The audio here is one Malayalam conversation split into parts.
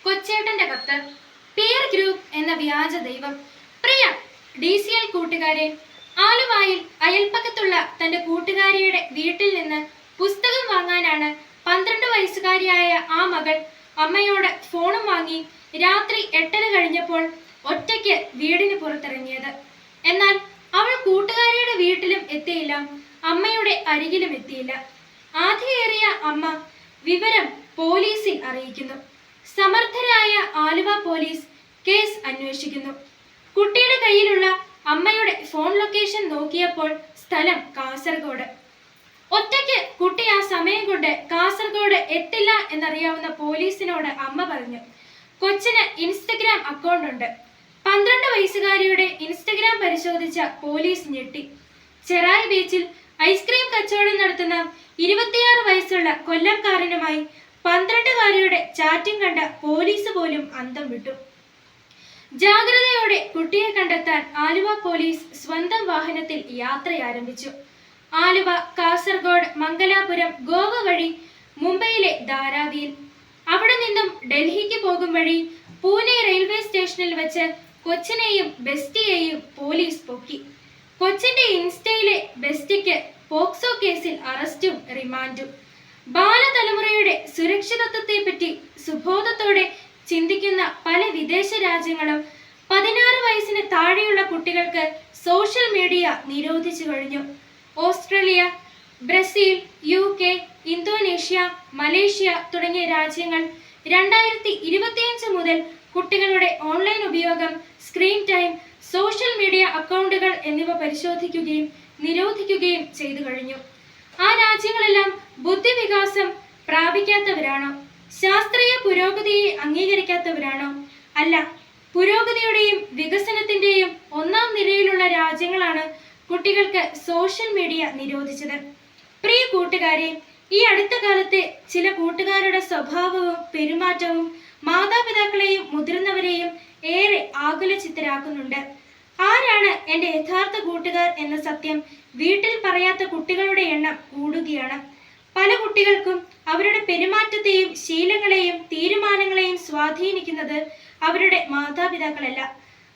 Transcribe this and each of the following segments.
കൊച്ചേട്ടന്റെ കത്ത്. പിയർ ഗ്രൂപ്പ് എന്ന വ്യാജ ദൈവം. പ്രിയ DCL കൂട്ടുകാരെ, ആലുവായിൽ അയൽപ്പക്കത്തുള്ള തന്റെ കൂട്ടുകാരിയുടെ വീട്ടിൽ നിന്ന് പുസ്തകം വാങ്ങാനാണ് 12 വയസ്സുകാരിയായ ആ മകൾ അമ്മയോട് ഫോണും വാങ്ങി രാത്രി 8:30 കഴിഞ്ഞപ്പോൾ ഒറ്റയ്ക്ക് വീടിന് പുറത്തിറങ്ങിയത്. എന്നാൽ അവൾ കൂട്ടുകാരിയുടെ വീട്ടിലും എത്തിയില്ല, അമ്മയുടെ അരികിലും എത്തിയില്ല. ആധിയേറിയ അമ്മ വിവരം പോലീസിൽ അറിയിക്കുന്നു. സമർത്ഥരായ ആലുവ പോലീസ് കേസ് അന്വേഷിക്കുന്നു. കുട്ടിയുടെ കയ്യിലുള്ള അമ്മയുടെ ഫോൺ ലൊക്കേഷൻ നോക്കിയപ്പോൾ സ്ഥലം കാസർഗോഡ്. ഒറ്റയ്ക്ക് കുട്ടി ആ സമയം കൊണ്ട് കാസർഗോഡ് എത്തില്ല എന്നറിയാവുന്ന പോലീസിനോട് അമ്മ പറഞ്ഞു. കൊച്ചിന് ഇൻസ്റ്റഗ്രാം അക്കൗണ്ട് ഉണ്ട്. 12 വയസ്സുകാരിയുടെ ഇൻസ്റ്റഗ്രാം പരിശോധിച്ച പോലീസ് ഞെട്ടി. ചെറായി ബീച്ചിൽ ഐസ്ക്രീം കച്ചവടം നടത്തുന്ന 26 വയസ്സുള്ള കൊല്ലംകാരനുമായി 12കാരിയുടെ ചാറ്റിംഗ് കണ്ട പോലീസ് പോലും അന്തം വിട്ടു. ജാഗ്രതയോടെ കുട്ടിയെ കണ്ടെത്താൻ ആലുവ പോലീസ് സ്വന്തം വാഹനത്തിൽ യാത്ര ആരംഭിച്ചു. ആലുവ, കാസർഗോഡ്, മംഗലാപുരം, ഗോവ വഴി മുംബൈയിലെ ധാരാവിയിൽ, അവിടെ നിന്നും ഡൽഹിക്ക് പോകും വഴി പൂനെ റെയിൽവേ സ്റ്റേഷനിൽ വെച്ച് കൊച്ചിനെയും ബെസ്റ്റിയെയും പോലീസ് പൊക്കി. കൊച്ചിന്റെ ഇൻസ്റ്റയിലെ ബെസ്റ്റിക്ക് പോക്സോ കേസിൽ അറസ്റ്റും റിമാൻഡും. ബാലതലമുറയുടെ സുരക്ഷിതത്വത്തെപ്പറ്റി സുബോധത്തോടെ ചിന്തിക്കുന്ന പല വിദേശ രാജ്യങ്ങളും 16 വയസ്സിന് താഴെയുള്ള കുട്ടികൾക്ക് സോഷ്യൽ മീഡിയ നിരോധിച്ചു കഴിഞ്ഞു. Australia, Brazil, UK, Indonesia, Malaysia തുടങ്ങിയ രാജ്യങ്ങൾ 2025 മുതൽ കുട്ടികളുടെ ഓൺലൈൻ ഉപയോഗം, സ്ക്രീൻ ടൈം, സോഷ്യൽ മീഡിയ അക്കൗണ്ടുകൾ എന്നിവ പരിശോധിക്കുകയും നിരോധിക്കുകയും ചെയ്തു കഴിഞ്ഞു. ആ രാജ്യങ്ങളെല്ലാം ബുദ്ധിവികാസം പ്രാപിക്കാത്തവരാണോ? ശാസ്ത്രീയ പുരോഗതിയെ അംഗീകരിക്കാത്തവരാണോ? അല്ല, പുരോഗതിയുടെയും വികസനത്തിന്റെയും ഒന്നാം നിരയിലുള്ള രാജ്യങ്ങളാണ് കുട്ടികൾക്ക് സോഷ്യൽ മീഡിയ നിരോധിച്ചത്. പ്രിയ കൂട്ടുകാരെ, ഈ അടുത്ത കാലത്തെ ചില കൂട്ടുകാരുടെ സ്വഭാവവും പെരുമാറ്റവും മാതാപിതാക്കളെയും മുതിർന്നവരെയും ഏറെ ആകുലചിത്തരാക്കുന്നുണ്ട്. ആരാണ് എൻ്റെ യഥാർത്ഥ കൂട്ടുകാർ എന്ന സത്യം വീട്ടിൽ പറയാത്ത കുട്ടികളുടെ എണ്ണം കൂടുകയാണ്. പല കുട്ടികൾക്കും അവരുടെ പെരുമാറ്റത്തെയും ശീലങ്ങളെയും തീരുമാനങ്ങളെയും സ്വാധീനിക്കുന്നത് അവരുടെ മാതാപിതാക്കളല്ല,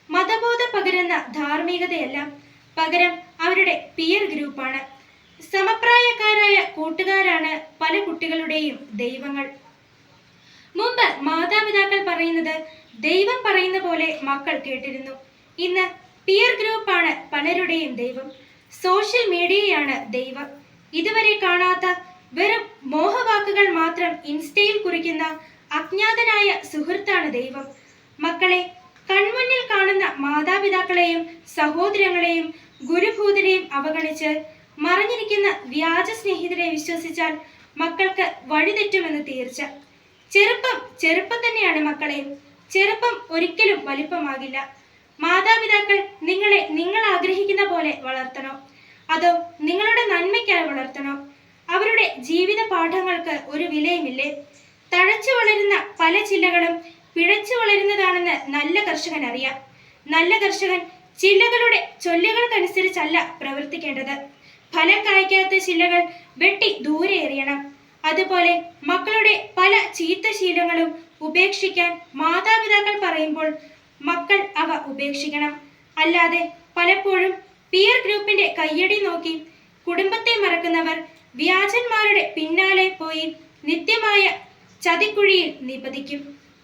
മതബോധം പകരുന്ന ധാർമ്മികതയല്ല, പകരം അവരുടെ പിയർ ഗ്രൂപ്പാണ്. സമപ്രായക്കാരായ കൂട്ടുകാരാണ് പല കുട്ടികളുടെയും ദൈവങ്ങൾ. മുമ്പ് മാതാപിതാക്കൾ പറയുന്നത് ദൈവം പറയുന്ന പോലെ മക്കൾ കേട്ടിരുന്നു. ഇന്ന് പിയർ ഗ്രൂപ്പാണ് പലരുടെയും ദൈവം. സോഷ്യൽ മീഡിയയാണ് ദൈവം. ഇതുവരെ കാണാത്ത വെറും മോഹവാക്കുകൾ മാത്രം ഇൻസ്റ്റയിൽ കുറിക്കുന്ന അജ്ഞാതനായ സുഹൃത്താണ് ദൈവം. മക്കളെ, കൺമുന്നിൽ കാണുന്ന മാതാപിതാക്കളെയും സഹോദരങ്ങളെയും ഗുരുഭൂതരെയും അവഗണിച്ച് മറഞ്ഞിരിക്കുന്ന വ്യാജ സ്നേഹിതരെ വിശ്വസിച്ചാൽ മക്കൾക്ക് വഴിതെറ്റുമെന്ന് തീർച്ച. ചെറുപ്പം തന്നെയാണ് മക്കളെ. ചെറുപ്പം ഒരിക്കലും വലിപ്പമാകില്ല. മാതാപിതാക്കൾ നിങ്ങളെ നിങ്ങൾ ആഗ്രഹിക്കുന്ന പോലെ വളർത്തണോ, അതോ നിങ്ങളുടെ നന്മയ്ക്കായി വളർത്തണോ? അവരുടെ ജീവിത പാഠങ്ങൾക്ക് ഒരു വിലയുമില്ലേ? തഴച്ചു വളരുന്ന പല ചില്ലകളും പിഴച്ചു വളരുന്നതാണെന്ന് നല്ല കർഷകൻ അറിയാം. നല്ല കർഷകൻ ചില്ലകളുടെ ചൊല്ലുകൾക്കനുസരിച്ചല്ല പ്രവർത്തിക്കേണ്ടത്. ഫലം കായ്ക്കാത്ത ചില്ലകൾ വെട്ടി ദൂരെ എറിയണം. അതുപോലെ മക്കളുടെ പല ചീത്ത ശീലങ്ങളും ഉപേക്ഷിക്കാൻ മാതാപിതാക്കൾ പറയുമ്പോൾ മക്കൾ അവ ഉപേക്ഷിക്കണം. അല്ലാതെ പലപ്പോഴും പിയർ ഗ്രൂപ്പിന്റെ കയ്യടി നോക്കി കുടുംബത്തെ മറക്കുന്നവർ വ്യാജന്മാരുടെ പിന്നാലെ പോയി നിത്യമായ ചതിക്കുഴിയിൽ നിപതിക്കും.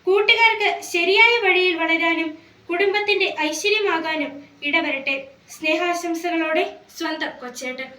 കൂട്ടുകാർക്ക് ശരിയായ വഴിയിൽ വളരാനും കുടുംബത്തിന്റെ ഐശ്വര്യമാകാനും ഇടവരട്ടെ. സ്നേഹാശംസകളോടെ സ്വന്തം കൊച്ചേട്ടൻ.